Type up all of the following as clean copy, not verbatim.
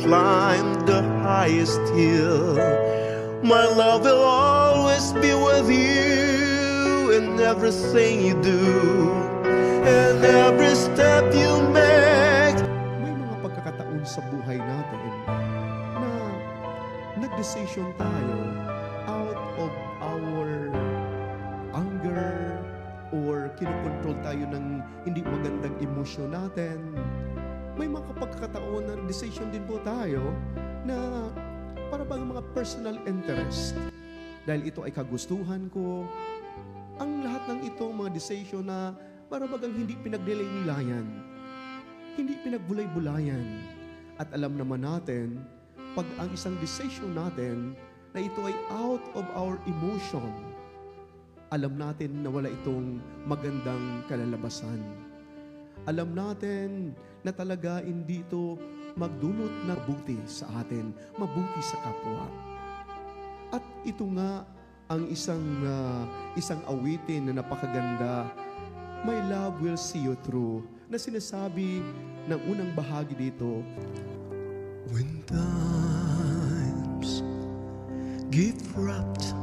climb the highest hill. My love will always be with you in everything you do, and every step you make. May mga pagkakataon sa buhay natin na nag-decision tayo out of our anger or kinokontrol tayo ng hindi magandang emosyon natin. May mga pagkakataon na decision din po tayo na para bang mga personal interest. Dahil ito ay kagustuhan ko. Ang lahat ng itong mga decision na para bagang hindi pinagdilay-nilayan. Hindi pinagbulay-bulayan. At alam naman natin, pag ang isang decision natin na ito ay out of our emotion, alam natin na wala itong magandang kalalabasan. Alam natin na talaga hindi ito magdulot na mabuti sa atin, mabuti sa kapwa. At ito nga ang isang awitin na napakaganda, My Love Will See You Through, na sinasabi ng unang bahagi dito, When times get wrapped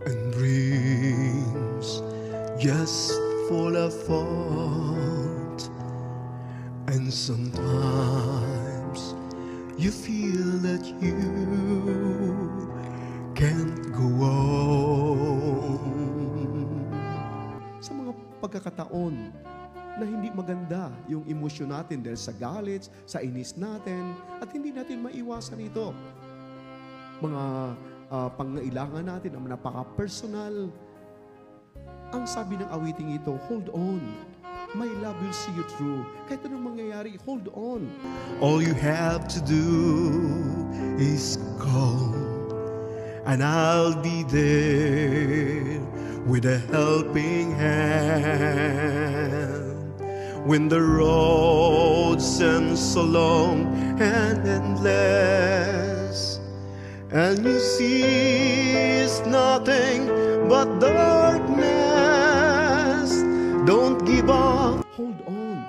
and dreams just fall apart, and sometimes you feel that you can't go on. sa mga pagkakataon na hindi maganda yung emosyon natin dahil sa galit, sa inis natin, at hindi natin maiwasan ito. Mga pangailangan natin, ang napaka-personal. Ang sabi ng awiting ito, hold on. My love will see you through. Kahit anong mangyayari, hold on. All you have to do is call, and I'll be there with a helping hand. When the road seems so long and endless, and you see it's nothing but darkness, don't give up. Hold on.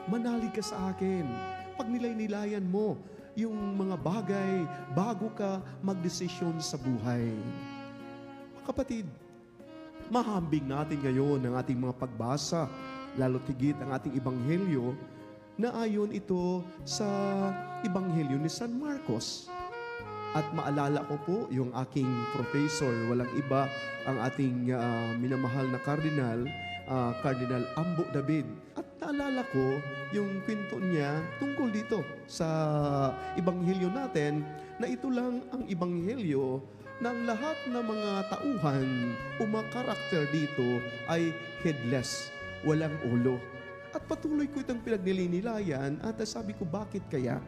Manalig ka sa akin. Pag nilay-nilayan mo yung mga bagay bago ka magdesisyon sa buhay. Kapatid, mahambing natin ngayon ang ating mga pagbasa, lalo tigit ang ating ebanghelyo, na ayon ito sa ebanghelyo ni San Marcos. At maalala ko po yung aking professor, walang iba ang ating minamahal na kardinal, Cardinal Ambo David. At naalala ko yung kwento niya tungkol dito sa ebanghelyo natin, na ito lang ang ebanghelyo ng lahat ng mga tauhan o mga karakter dito ay headless, walang ulo. At patuloy ko itong pinagnilinilayan at sabi ko, bakit kaya?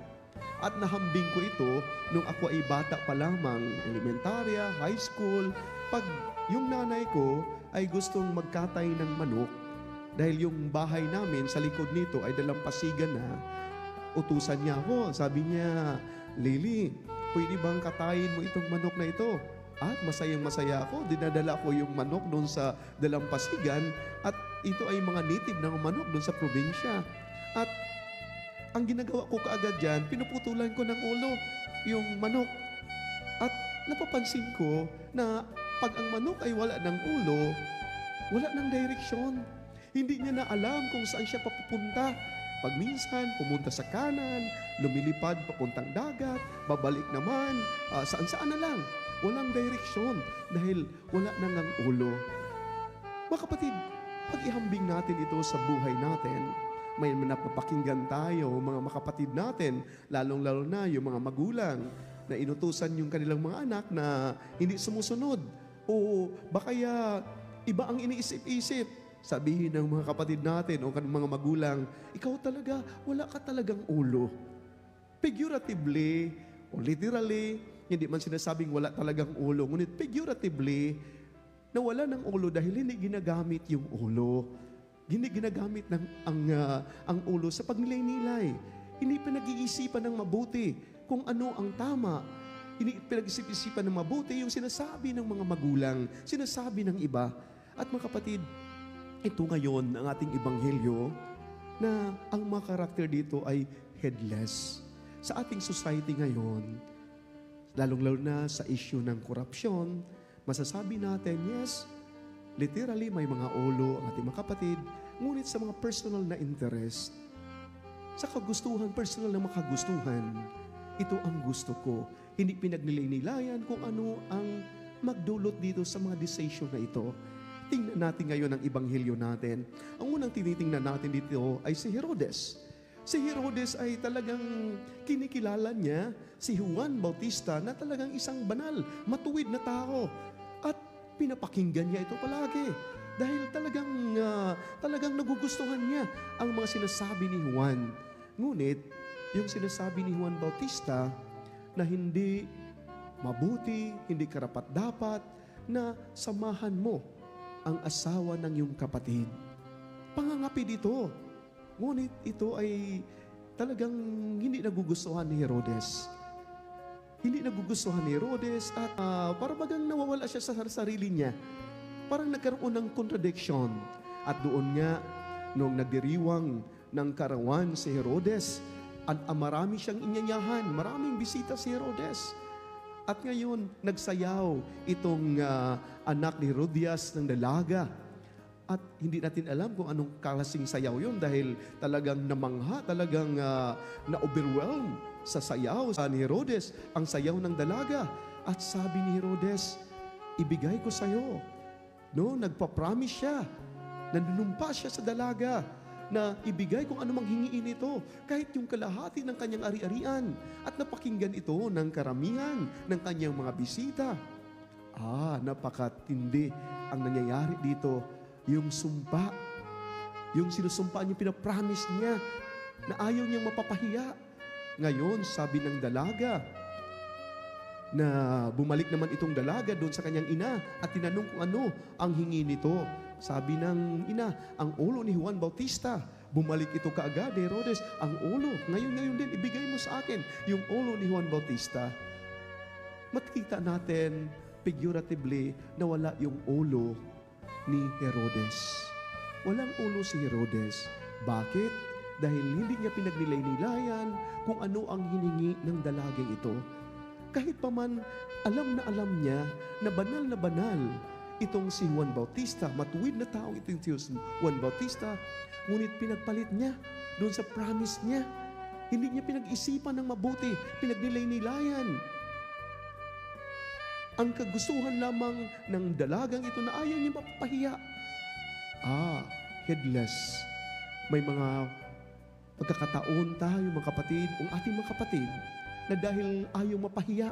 At nahambing ko ito nung ako ay bata pa lamang, elementarya, high school, pag yung nanay ko ay gustong magkatay ng manok, dahil yung bahay namin sa likod nito ay dalampasigan na, utusan niya ako. Sabi niya, Lily, pwede bang katayin mo itong manok na ito? At masayang-masaya ako, dinadala ko yung manok doon sa dalampasigan, at ito ay mga native ng manok doon sa probinsya. At ang ginagawa ko kaagad dyan, pinuputulan ko ng ulo yung manok. At napapansin ko na pag ang manok ay wala ng ulo, wala ng direksyon. Hindi niya na alam kung saan siya papupunta. Pag minsan, pumunta sa kanan, lumilipad papuntang dagat, babalik naman, saan-saan na lang. Walang direksyon dahil wala nang ang ulo. Mga kapatid, pag ihambing natin ito sa buhay natin, may napapakinggan tayo, mga makapatid natin, lalong-lalo na yung mga magulang, na inutusan yung kanilang mga anak na hindi sumusunod. O baka iba ang iniisip-isip. Sabihin ng mga kapatid natin o mga magulang, ikaw talaga, wala ka talagang ulo. Figuratively o literally, hindi man sinasabing wala talagang ulo, ngunit figuratively, na wala ng ulo dahil hindi ginagamit yung ulo. Hindi ginagamit ang ulo sa pagnilay-nilay. Hindi pinag-iisipan ng mabuti kung ano ang tama. Hindi pinag-isip-isipan ng mabuti yung sinasabi ng mga magulang, sinasabi ng iba. At mga kapatid, ito ngayon ang ating ebanghelyo, na ang mga karakter dito ay headless. Sa ating society ngayon, lalong-lalo na sa issue ng korupsyon, masasabi natin, yes, literally may mga ulo ang ating mga kapatid, ngunit sa mga personal na interest, sa kagustuhan, personal na makagustuhan, ito ang gusto ko. Hindi pinagnilay-nilayan kung ano ang magdulot dito sa mga decision na ito. Tingnan natin ngayon ang ebanghelyo natin. Ang unang tinitingnan natin dito ay si Herodes. Si Herodes ay talagang kinikilala niya si Juan Bautista na talagang isang banal, matuwid na tao. At pinapakinggan niya ito palagi. Dahil talagang nagugustuhan niya ang mga sinasabi ni Juan. Ngunit, yung sinasabi ni Juan Bautista na hindi mabuti, hindi karapat-dapat na samahan mo ang asawa ng iyong kapatid. Pangangapid ito. Ngunit ito ay talagang hindi nagugustuhan ni Herodes. Hindi nagugustuhan ni Herodes at parang bagang nawawala siya sa sarili niya. Parang nagkaroon ng contradiction. At doon nga, nung nagdiriwang ng karawan si Herodes, at marami siyang inyanyahan, maraming bisita si Herodes. At ngayon, nagsayaw itong anak ni Herodias ng dalaga. At hindi natin alam kung anong klaseng sayaw yun dahil talagang namangha, talagang na-overwhelm sa sayaw ni Herodes, ang sayaw ng dalaga. At sabi ni Herodes, ibigay ko sa'yo. No, nagpa-promise siya, nanunumpa siya sa dalaga na ibigay kung ano mang hingiin ito, kahit yung kalahati ng kanyang ari-arian, at napakinggan ito ng karamihan ng kanyang mga bisita. Napakatindi ang nangyayari dito. Yung sumpa, yung sinusumpa niya, pinapromise niya na ayaw niyang mapapahiya. Ngayon, sabi ng dalaga, na bumalik naman itong dalaga doon sa kanyang ina at tinanong kung ano ang hingi nito. Sabi ng ina, ang ulo ni Juan Bautista. Bumalik ito kaagad, Herodes, ang ulo. Ngayon din, ibigay mo sa akin yung ulo ni Juan Bautista. Makikita natin, figuratively, na wala yung ulo ni Herodes. Walang ulo si Herodes. Bakit? Dahil hindi niya pinagnilay-nilayan kung ano ang hiningi ng dalagang ito. Kahit pa man, alam niya na banal itong si Juan Bautista, matuwid na tao itong si Juan Bautista, ngunit pinagpalit niya doon sa promise niya. Hindi niya pinag-isipan ng mabuti, pinagnilay-nilayan. Ang kagustuhan lamang ng dalagang ito na ayaw niya mapapahiya. Headless. May mga pagkakataon tayo, mga kapatid, ang ating mga kapatid, na dahil ayaw mapahiya,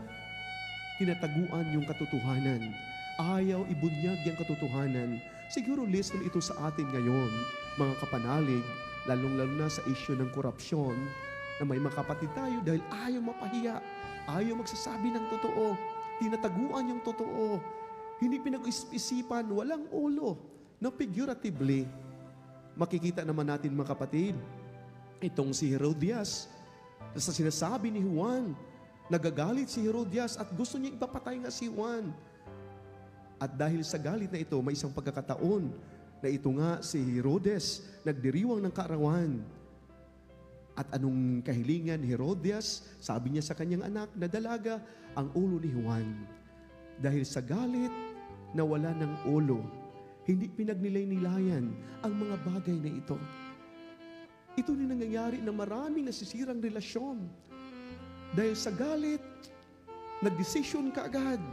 tinataguan yung katotohanan. Ayaw ibunyag yung katotohanan. Siguro listen ito sa atin ngayon, mga kapanalig, lalong-lalo na sa issue ng korupsyon, na may mga kapatid tayo dahil ayaw mapahiya, ayaw magsasabi ng totoo, tinataguan yung totoo, hindi pinag-isipan, walang ulo. No, figuratively, makikita naman natin mga kapatid, itong si Herodias, sa sinasabi ni Juan, nagagalit si Herodias at gusto niya ipapatay nga si Juan. At dahil sa galit na ito, may isang pagkakataon na ito nga si Herodes nagdiriwang ng kaarawan. At anong kahilingan ni Herodias? Sabi niya sa kanyang anak na dalaga ang ulo ni Juan. Dahil sa galit na wala ng ulo, hindi pinagnilay-nilayan ang mga bagay na ito. Ito na nangyayari na maraming nasisirang relasyon. Dahil sa galit, nagdesisyon ka agad.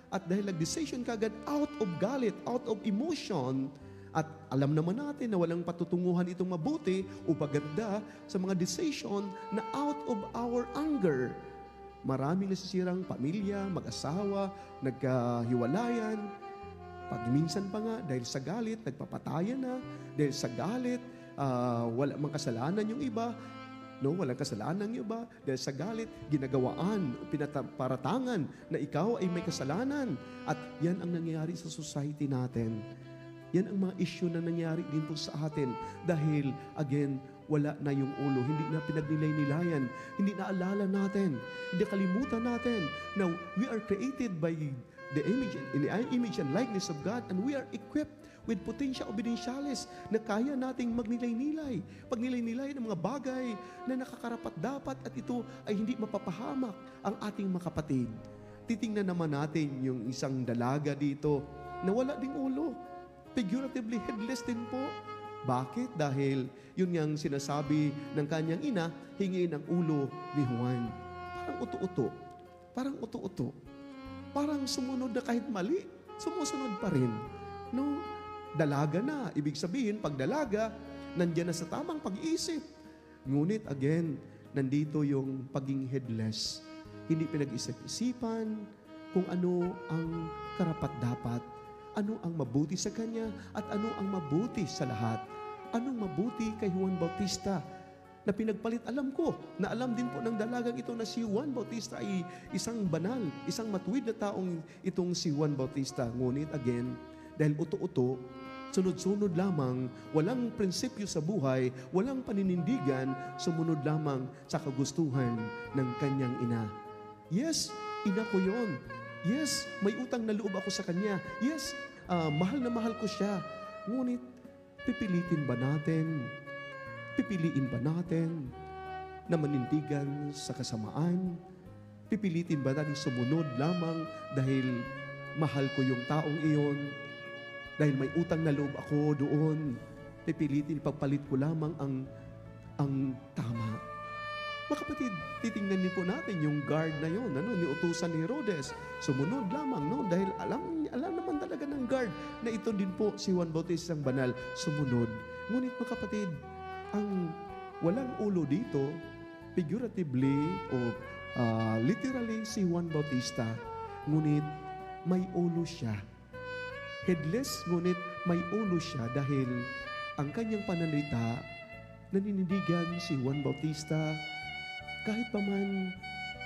At dahil nagdesisyon ka agad out of galit, out of emotion, at alam naman natin na walang patutunguhan itong mabuti o paganda sa mga decision na out of our anger. Maraming nasisirang pamilya, mag-asawa, nagkahiwalayan. Pag minsan pa nga, dahil sa galit, nagpapatayan na. Dahil sa galit, wala mang kasalanan yung iba. No, walang kasalanan yung iba. Dahil sa galit, ginagawaan, pinaparatangan na ikaw ay may kasalanan. At yan ang nangyayari sa society natin. Yan ang mga issue na nangyayari din po sa atin. Dahil, again, wala na yung ulo. Hindi na pinagnilay-nilayan. Hindi na alala natin. Hindi kalimutan natin. Now, we are created by the image and likeness of God, and we are equipped with potentia obedientialis na kaya nating magnilay-nilay. Pagnilay-nilay ng mga bagay na nakakarapat-dapat at ito ay hindi mapapahamak ang ating mga kapatid. Titingnan naman natin yung isang dalaga dito na wala ding ulo. Figuratively headless din po. Bakit? Dahil yun yung sinasabi ng kanyang ina, hingin ang ulo ni Juan. Parang uto-uto. Parang uto-uto. Parang sumunod na kahit mali, sumusunod pa rin. No? Dalaga na. Ibig sabihin, pag dalaga, nandiyan na sa tamang pag-iisip. Ngunit again, nandito yung pagiging headless. Hindi pinag-isip-isipan kung ano ang karapat-dapat, ano ang mabuti sa kanya, at ano ang mabuti sa lahat. Anong mabuti kay Juan Bautista na pinagpalit, alam ko, na alam din po ng dalagang ito na si Juan Bautista ay isang banal, isang matuwid na taong itong si Juan Bautista. Ngunit again, dahil uto-uto, sunod-sunod lamang, walang prinsipyo sa buhay, walang paninindigan, sumunod lamang sa kagustuhan ng kanyang ina. Yes, ina ko yon. Yes, may utang na loob ako sa kanya. Yes, mahal na mahal ko siya. Ngunit, pipiliin ba natin na manindigan sa kasamaan? Pipilitin ba natin sumunod lamang dahil mahal ko yung taong iyon? Dahil may utang na loob ako doon, pipilitin, pagpalit ko lamang ang tama. Mga kapatid, titingnan din po natin yung guard na yun, ni utusan ni Herodes. Sumunod lamang, dahil alam naman talaga ng guard na ito din po si Juan Bautista ang banal. Sumunod. Ngunit mga kapatid, ang walang ulo dito, figuratively o literally si Juan Bautista, ngunit may ulo siya. Headless, ngunit may ulo siya dahil ang kanyang pananalita, naninindigan si Juan Bautista, kahit pa man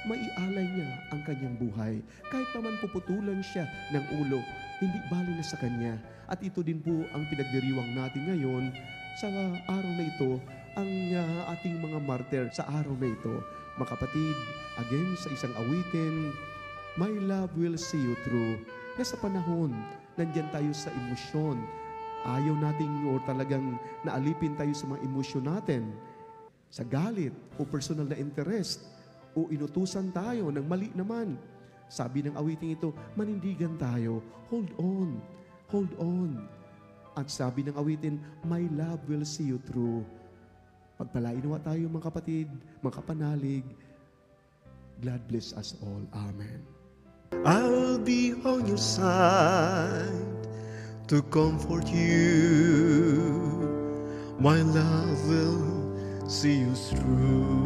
maialay niya ang kanyang buhay, kahit pa man puputulan siya ng ulo, hindi bali na sa kanya. At ito din po ang pinagdiriwang natin ngayon sa araw na ito, ang ating mga martir sa araw na ito. Mga kapatid, again sa isang awitin, My love will see you through. Nasa panahon, nandyan tayo sa emosyon. Ayaw nating o talagang naalipin tayo sa mga emosyon natin, sa galit o personal na interest, o inutusan tayo ng mali naman. Sabi ng awiting ito, manindigan tayo. Hold on. Hold on. At sabi ng awitin, my love will see you through. Pagpalain nawa tayo mga kapatid, mga kapanalig. God bless us all. Amen. I'll be on your side to comfort you. My love will see you through.